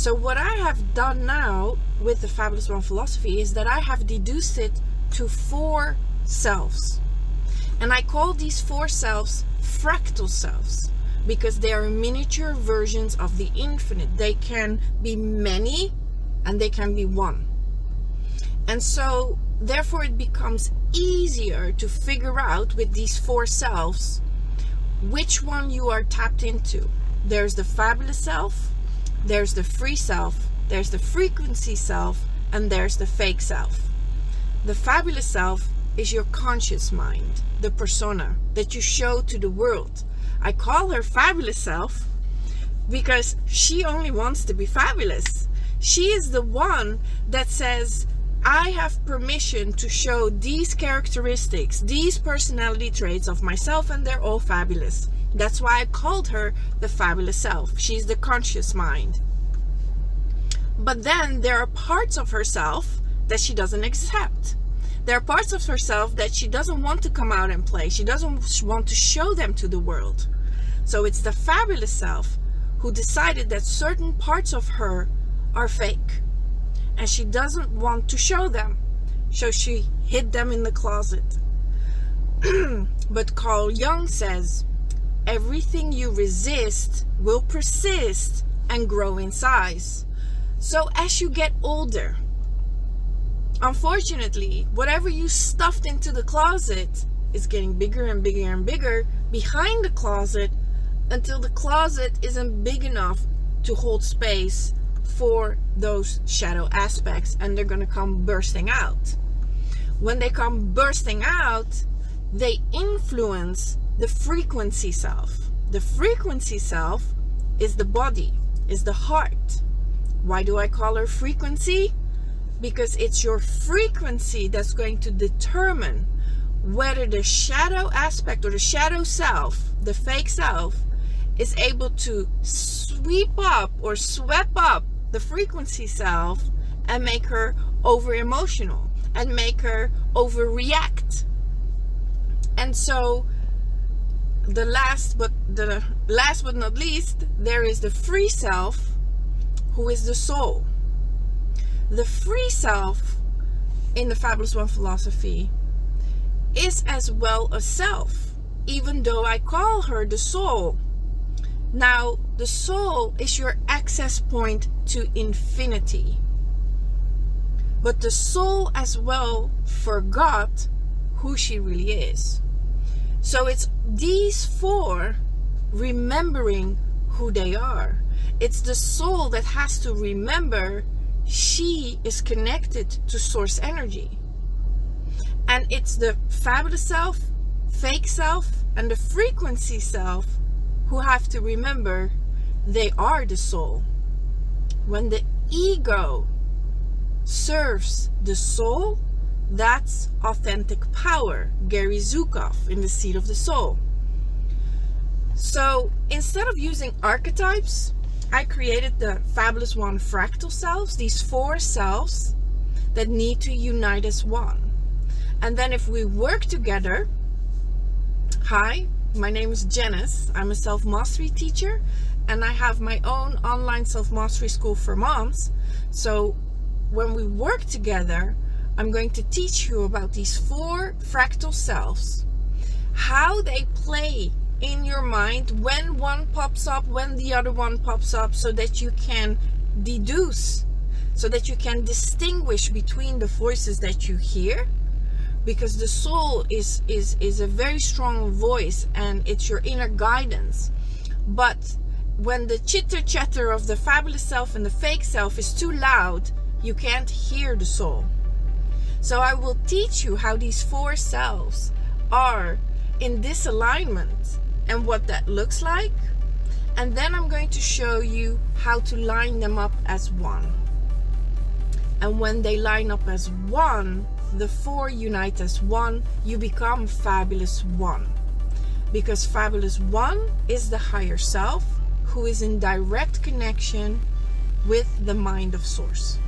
So what I have done now with the Fabulous One philosophy is that I have deduced it to 4 selves. And I call these 4 selves fractal selves because they are miniature versions of the infinite. They can be many and they can be one. And so therefore it becomes easier to figure out with these 4 selves which one you are tapped into. There's the fabulous self, there's the free self, there's the frequency self, and there's the fake self. The fabulous self is your conscious mind, the persona that you show to the world. I call her fabulous self because she only wants to be fabulous. She is the one that says, I have permission to show these characteristics, these personality traits of myself, and they're all fabulous. That's why I called her the fabulous self. She's the conscious mind. But then there are parts of herself that she doesn't accept. There are parts of herself that she doesn't want to come out and play. She doesn't want to show them to the world. So it's the fabulous self who decided that certain parts of her are fake. And she doesn't want to show them. So she hid them in the closet. But Carl Jung says, everything you resist will persist and grow in size. So as you get older, unfortunately, whatever you stuffed into the closet is getting bigger and bigger and bigger behind the closet until the closet isn't big enough to hold space for those shadow aspects, and they're going to come bursting out. When they come bursting out, they influence the frequency self. The frequency self is the body, is the heart. Why do I call her frequency? Because it's your frequency that's going to determine whether the shadow aspect or the shadow self, the fake self, is able to sweep up or sweep up the frequency self and make her over emotional and make her overreact. And so the last but not least, there is the free self, who is the soul. The free self in the Fabulous One philosophy is as well a self, even though I call her the soul. Now, the soul is your access point to infinity. But the soul as well forgot who she really is. So it's these 4 remembering who they are. It's the soul that has to remember she is connected to source energy. And it's the fabulous self, fake self, and the frequency self who have to remember they are the soul. When the ego serves the soul, that's authentic power. Gary Zukav in The Seed of the Soul. So instead of using archetypes, I created the Fabulous One fractal selves, these 4 selves that need to unite as one. And then if we work together, hi, my name is Janice. I'm a self-mastery teacher and I have my own online self-mastery school for moms. So when we work together, I'm going to teach you about these 4 fractal selves, how they play in your mind when one pops up, when the other one pops up, so that you can deduce, so that you can distinguish between the voices that you hear. Because the soul is a very strong voice and it's your inner guidance. But when the chitter chatter of the fabulous self and the fake self is too loud, you can't hear the soul. So I will teach you how these 4 selves are in disalignment and what that looks like. And then I'm going to show you how to line them up as one. And when they line up as one, the 4 unite as one, you become Fabulous One. Because Fabulous One is the higher self who is in direct connection with the mind of Source.